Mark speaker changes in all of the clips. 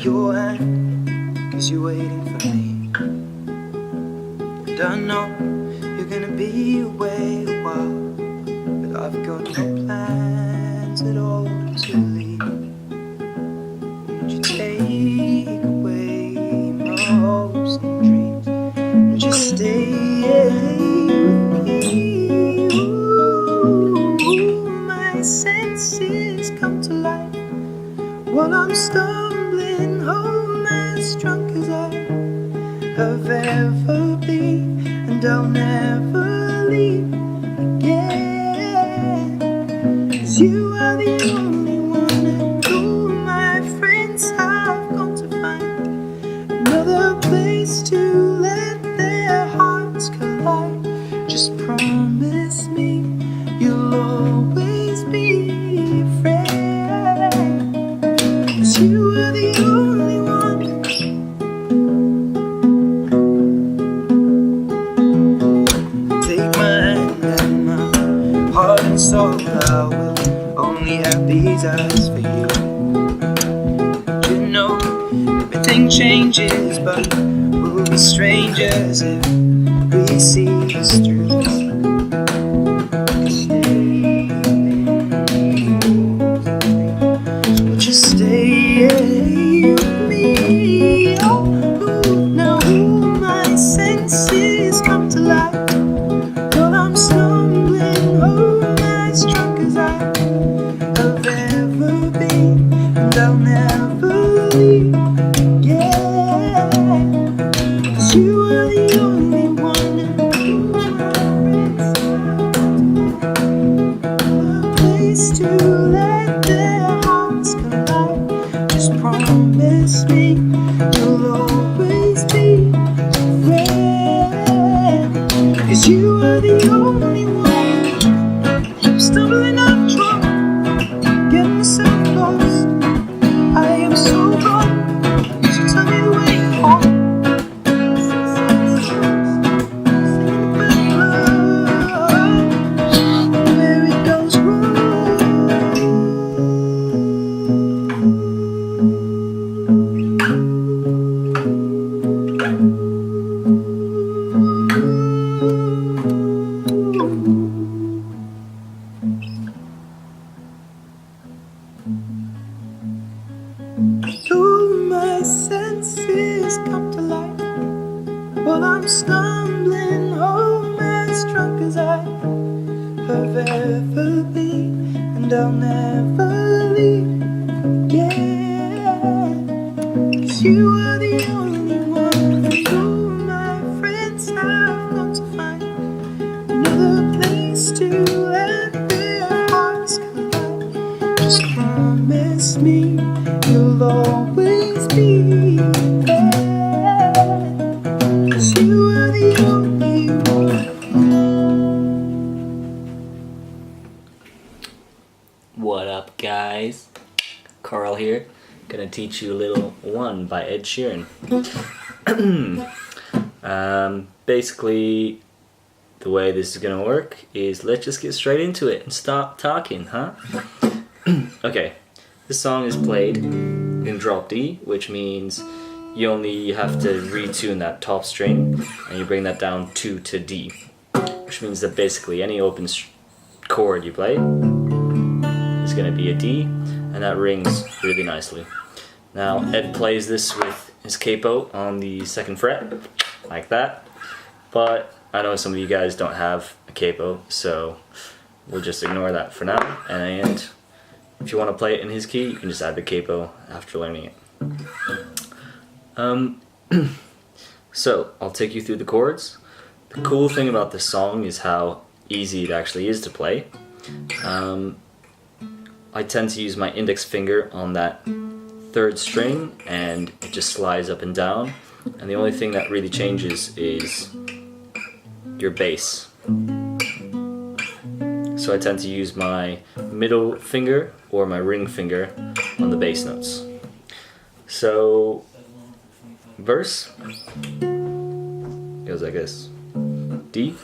Speaker 1: your hand, 'cause you're waiting for me. And I know you're gonna be away a while, but I've got no plans at all to leave. Would you take away my hopes and dreams and just stay with me? Ooh, my senses come to life while I'm stumbling home, as drunk as I have ever been, and I'll never leave again. 'Cause you are the only one, and all my friends have gone to find another place to let their hearts collide. Just promise me you'll always be a friend, 'cause you are the only one. Take my hand and my heart and soul, I will only have these eyes for you. You know everything changes, but we'll be strangers if we see us through. Just stay with me. Oh, now my senses come to life while I'm stumbling home, as drunk as I have ever been, and I'll never leave again. 'Cause you are the only one, and all my friends have a place to let their hearts collide. Just promise me you'll always be a friend, 'cause you are the only one. I'm stumbling up drunk, getting myself lost. I am so gone, so tell me where you are. Singing about love, where it goes wrong. All my senses come to life while I'm stumbling home, as drunk as I have ever been, and I'll never leave again. 'Cause you are the only one, and all my friends have gone to find another place to let their hearts collide. Just promise me you'll always be there, 'cause you are the only one.
Speaker 2: What up, guys? Karl here. Gonna teach you a little One by Ed Sheeran. Basically, the way this is gonna work is let's just get straight into it and stop talking, huh? Okay, this song is played in drop D, which means you only have to retune that top string and you bring that down 2 to D, which means that basically any open chord you play is going to be a D, and that rings really nicely. Now Ed plays this with his capo on the 2nd fret, like that, but I know some of you guys don't have a capo, so we'll just ignore that for now, and if you want to play it in his key, you can just add the capo after learning it. So, I'll take you through the chords. The cool thing about this song is how easy it actually is to play. I tend to use my index finger on that 3rd string, and it just slides up and down, and the only thing that really changes is your bass. So I tend to use my middle finger or my ring finger on the bass notes. So, verse goes like this: D,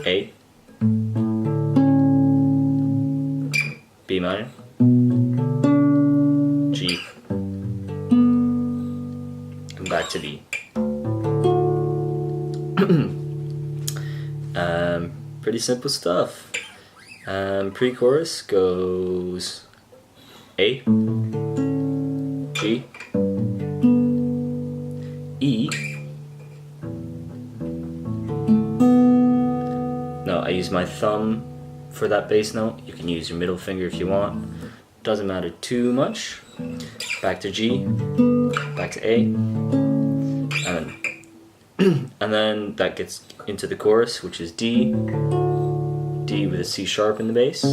Speaker 2: A, B minor, to D. Pretty simple stuff. Pre-chorus goes A, G, E. No, I use my thumb for that bass note. You can use your middle finger if you want. Doesn't matter too much. Back to G, back to A, and then that gets into the chorus, which is D, D with a C sharp in the bass,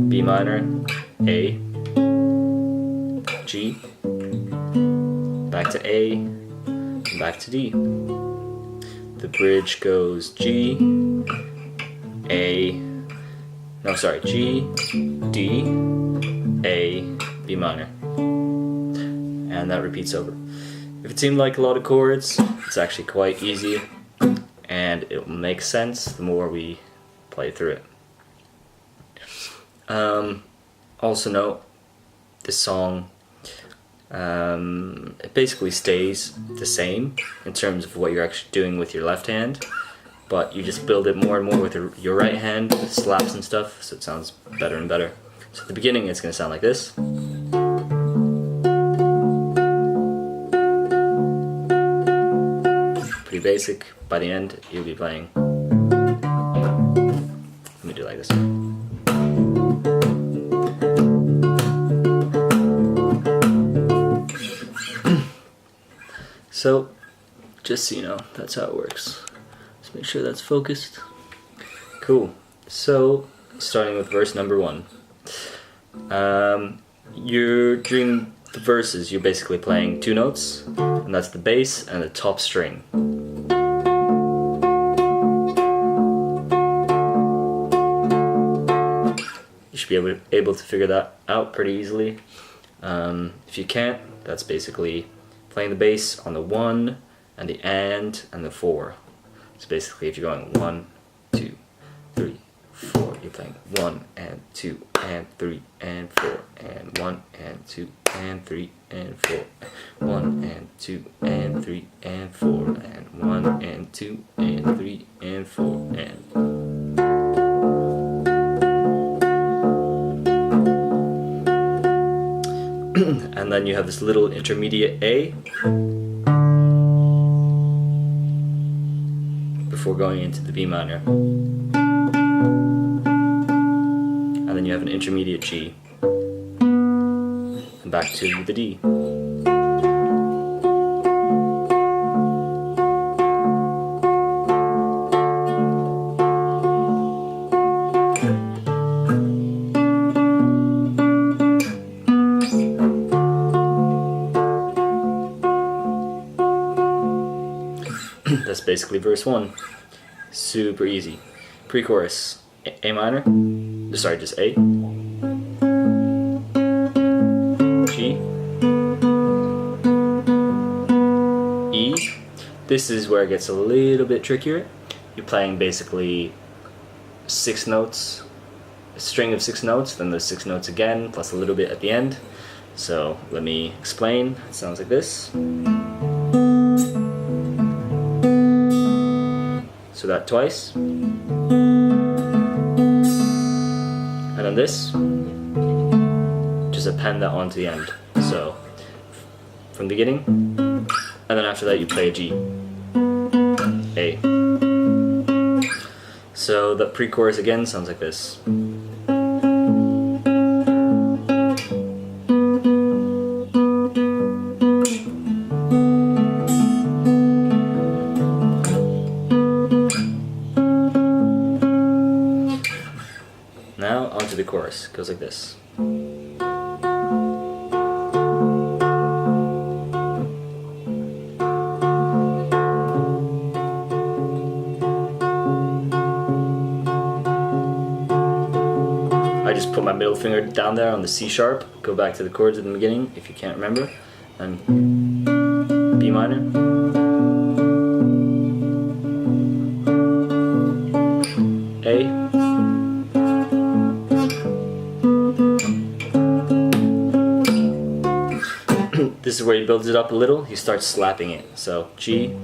Speaker 2: B minor, A, G, back to A, and back to D. The bridge goes G, A, no sorry, G, D, A, B minor. And that repeats over. If it seemed like a lot of chords, it's actually quite easy, and it will make sense the more we play through it. Also note, this song, it basically stays the same in terms of what you're actually doing with your left hand, but you just build it more and more with your right hand, with slaps and stuff, so it sounds better and better. So at the beginning it's going to sound like this. Pretty basic. By the end you'll be playing. Let me do it like this. So, just so you know, that's how it works. Let's make sure that's focused. Cool. So, starting with verse number 1. You're doing the verses, you're basically playing 2 notes, and that's the bass and the top string. You should be able to figure that out pretty easily. If you can't, that's basically playing the bass on the 1 and the and the 4. So basically if you're going 1, 2, 3, 4, you're playing 1 and 2 and 3 and 4 and 1 and 2 and 3 and 4, 1 and 2 and 3 and 4 and 1 and 2 and 3 and 4 and then you have this little intermediate A before going into the B minor. And then you have an intermediate G. And back to the D. That's basically verse 1. Super easy. Pre-chorus, A minor, sorry, just A, G, E. This is where it gets a little bit trickier. You're playing basically 6 notes, a string of 6 notes, then those 6 notes again, plus a little bit at the end. So let me explain. It sounds like this. So that twice, and then this, just append that onto the end. So from the beginning, and then after that you play a G, A. So the pre-chorus again sounds like this. Now onto the chorus, goes like this. I just put my middle finger down there on the C sharp, go back to the chords at the beginning if you can't remember, and B minor, A, This is where he builds it up a little. He starts slapping it. So G.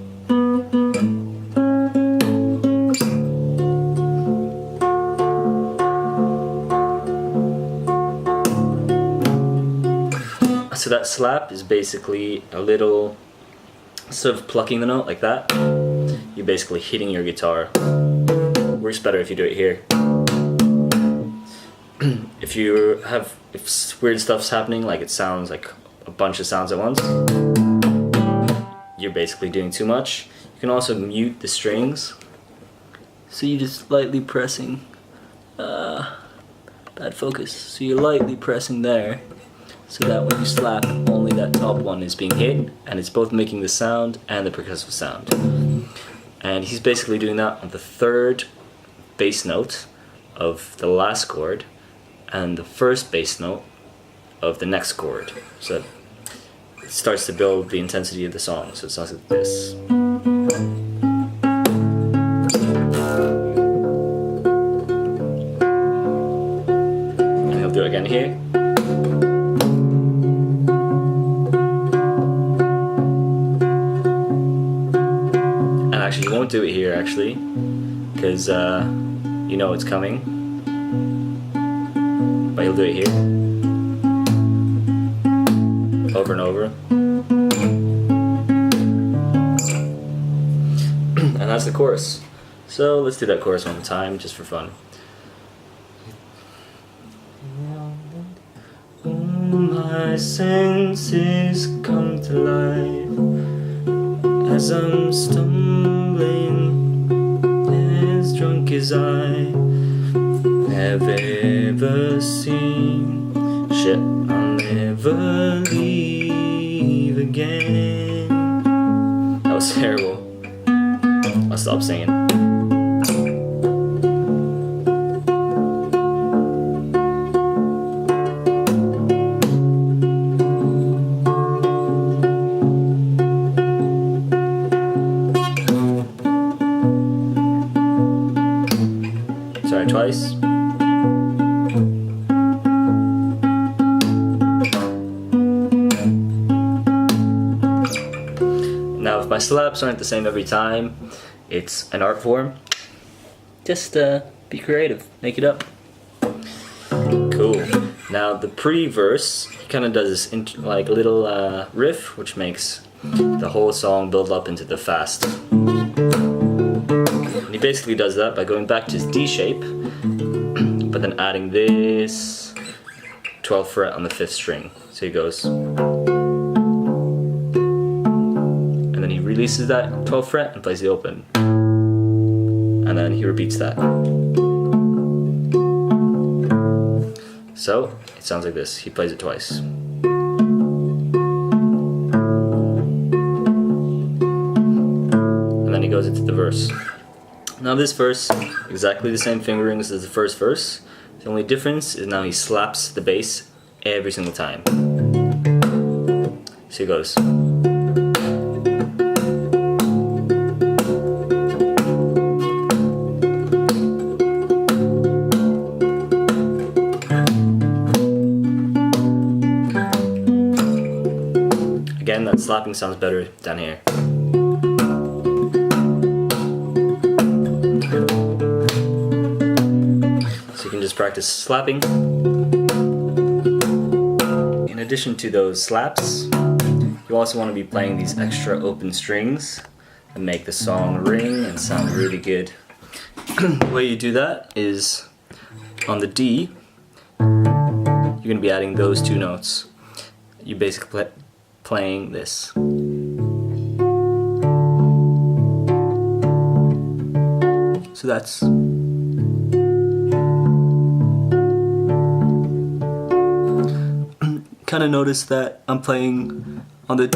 Speaker 2: So that slap is basically a little, instead of plucking the note like that, you're basically hitting your guitar. Works better if you do it here. If weird stuff's happening, like it sounds like a bunch of sounds at once, you're basically doing too much. You can also mute the strings. So you're just lightly pressing, bad focus. So you're lightly pressing there, so that when you slap, only that top one is being hit, and it's both making the sound and the percussive sound. And he's basically doing that on the third bass note of the last chord and the first bass note of the next chord. So it starts to build the intensity of the song. So it sounds like this. And he'll do it again here. And actually, he won't do it here actually, because you know it's coming. But he'll do it here. Over and over. And that's the chorus. So let's do that chorus one more time, just for fun. All my senses come to life as I'm stumbling, as drunk as I have ever seen. Shit, I'll never leave again. That was terrible. I'll stop singing. Sorry, twice. Now, if my slaps aren't the same every time, it's an art form. Just be creative, make it up. Cool. Now the pre-verse, he kind of does this like a little riff, which makes the whole song build up into the fast. And he basically does that by going back to his D shape, but then adding this 12th fret on the 5th string. So he goes, and then he releases that 12th fret and plays the open. And then he repeats that. So it sounds like this. He plays it twice. And then he goes into the verse. Now this verse, exactly the same fingerings as the first verse. The only difference is now he slaps the bass every single time. So he goes. Again, that slapping sounds better down here. So you can just practice slapping. In addition to those slaps, you also want to be playing these extra open strings and make the song ring and sound really good. The way you do that is on the D, you're going to be adding those two notes. You basically playing this. So that's kind of notice that I'm playing on the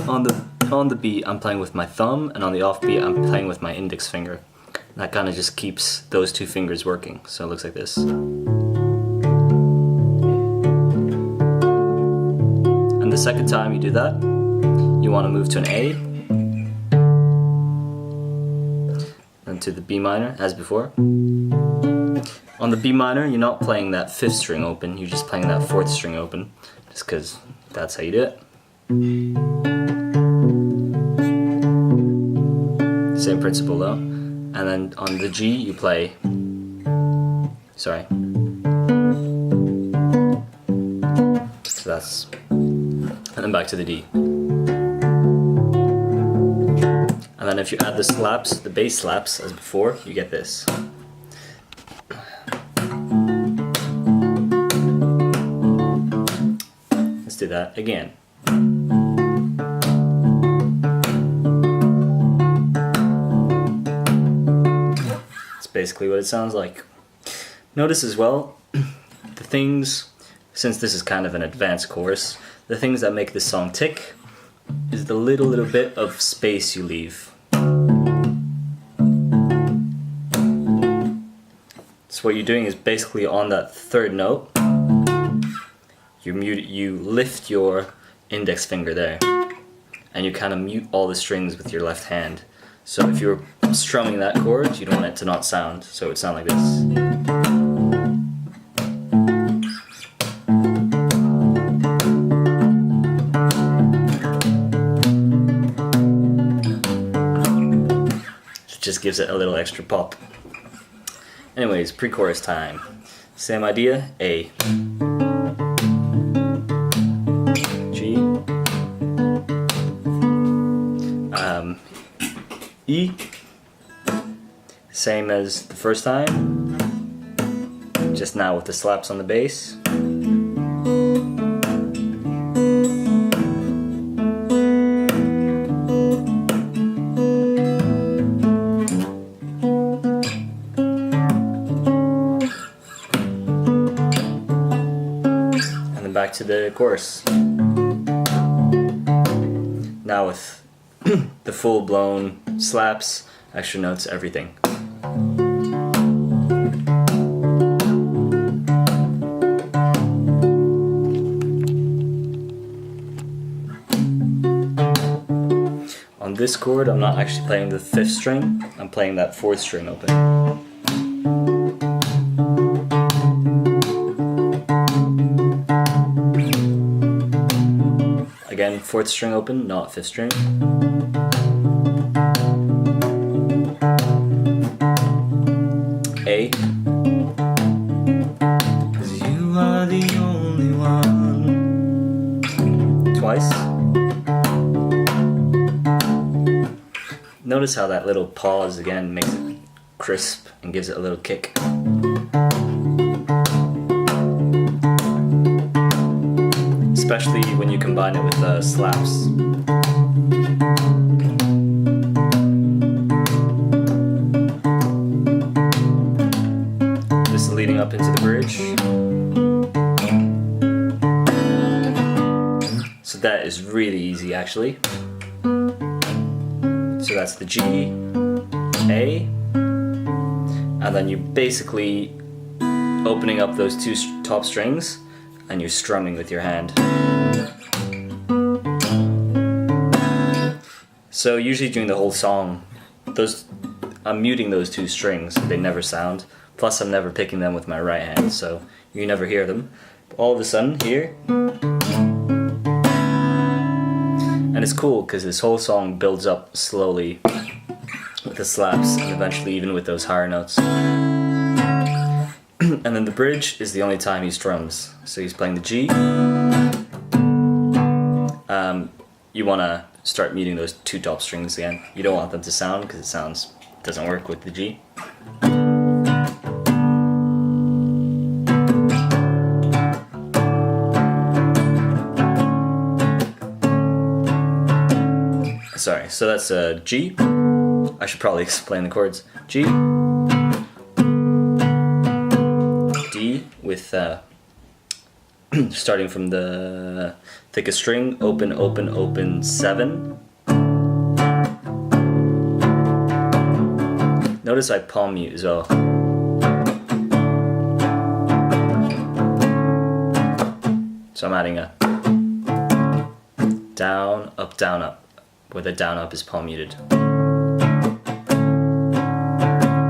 Speaker 2: beat I'm playing with my thumb, and on the off beat I'm playing with my index finger. That kind of just keeps those two fingers working. So it looks like this. And the second time you do that, you want to move to an A, and to the B minor as before. On the B minor, you're not playing that 5th string open, you're just playing that 4th string open, just because that's how you do it. Same principle though. And then on the G you play, sorry. So that's, and then back to the D. And then if you add the slaps, the bass slaps as before, you get this. Let's do that again. That's basically what it sounds like. Notice as well, the things, since this is kind of an advanced chorus, the things that make this song tick is the little bit of space you leave. So what you're doing is basically on that third note, you lift your index finger there, and you kind of mute all the strings with your left hand. So if you're strumming that chord, you don't want it to not sound, so it would sound like this. Just gives it a little extra pop. Anyways, pre-chorus time. Same idea, A. G. E. Same as the first time, just now with the slaps on the bass. Back to the chorus. Now with the full-blown slaps, extra notes, everything. On this chord, I'm not actually playing the 5th string, I'm playing that 4th string open. Again, 4th string open, not 5th string. A. 'Cause you are the only one. Twice. Notice how that little pause again makes it crisp and gives it a little kick. Especially when you combine it with the slaps. This is leading up into the bridge. So that is really easy actually. So that's the G, A, and then you basically opening up those two top strings and you're strumming with your hand. So usually during the whole song, I'm muting those two strings, they never sound. Plus I'm never picking them with my right hand, so you never hear them. But all of a sudden here, and it's cool because this whole song builds up slowly with the slaps and eventually even with those higher notes. And then the bridge is the only time he strums. So he's playing the G. You want to start muting those two top strings again. You don't want them to sound because it doesn't work with the G. Sorry, so that's a G. I should probably explain the chords. G, D with starting from the thickest string, open, open, open, 7. Notice I palm mute as well. So I'm adding a down, up, where the down up is palm muted.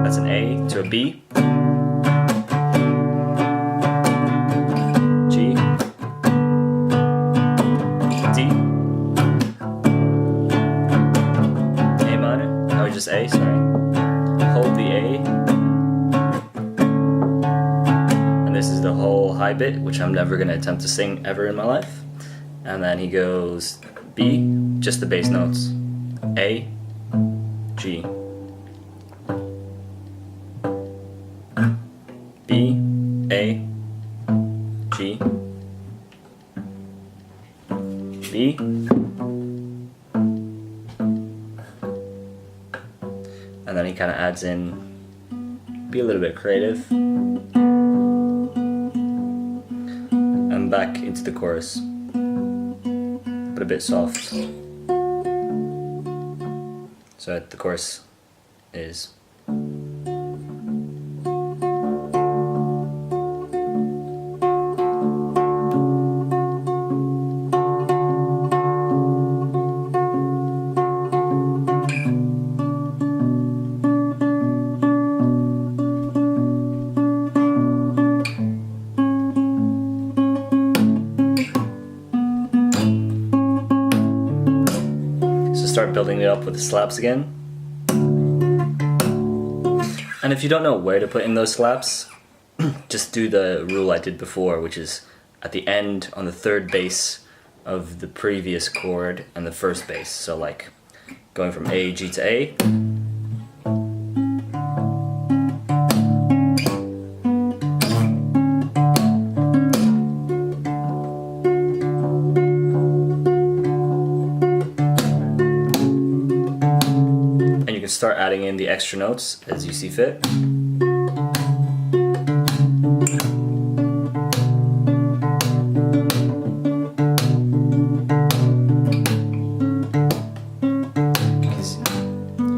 Speaker 2: That's an A to a B. G, D, just A, sorry. Hold the A. And this is the whole high bit, which I'm never going to attempt to sing ever in my life. And then he goes B, just the bass notes. A, G. B, A, G, B, and then he kind of adds in, be a little bit creative, and back into the chorus, but a bit soft. So the chorus is start building it up with the slaps again. And if you don't know where to put in those slaps, just do the rule I did before, which is at the end on the third bass of the previous chord and the first bass. So like going from A, G to A. Start adding in the extra notes as you see fit.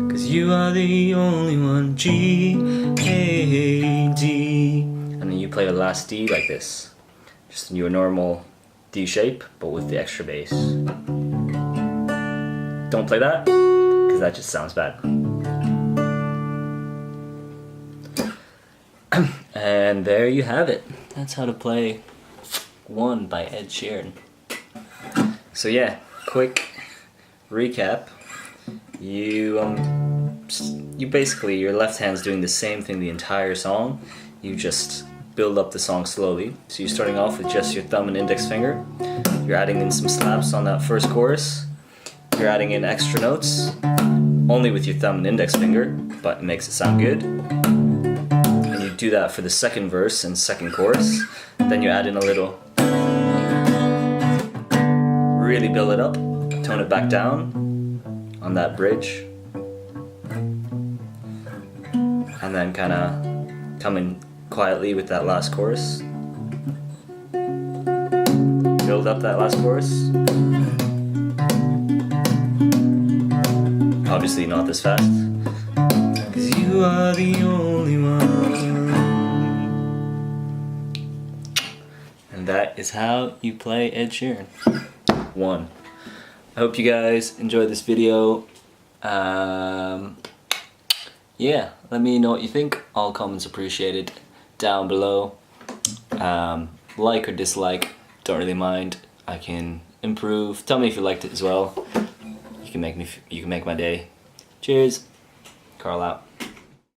Speaker 2: Cause you are the only one, G, A, D. And then you play the last D like this. Just in your normal D shape, but with the extra bass. Don't play that, because that just sounds bad. And there you have it. That's how to play One by Ed Sheeran. So yeah, quick recap. You basically, your left hand's doing the same thing the entire song. You just build up the song slowly. So you're starting off with just your thumb and index finger. You're adding in some slaps on that first chorus. You're adding in extra notes, only with your thumb and index finger, but it makes it sound good. Do that for the second verse and second chorus. Then you add in a little, really build it up, tone it back down on that bridge, and then kind of come in quietly with that last chorus, build up that last chorus, obviously not this fast, cause you are the only one. And that is how you play Ed Sheeran. One. I hope you guys enjoyed this video. Yeah, let me know what you think. All comments appreciated down below. Like or dislike, don't really mind. I can improve. Tell me if you liked it as well. You can make my day. Cheers. Karl out.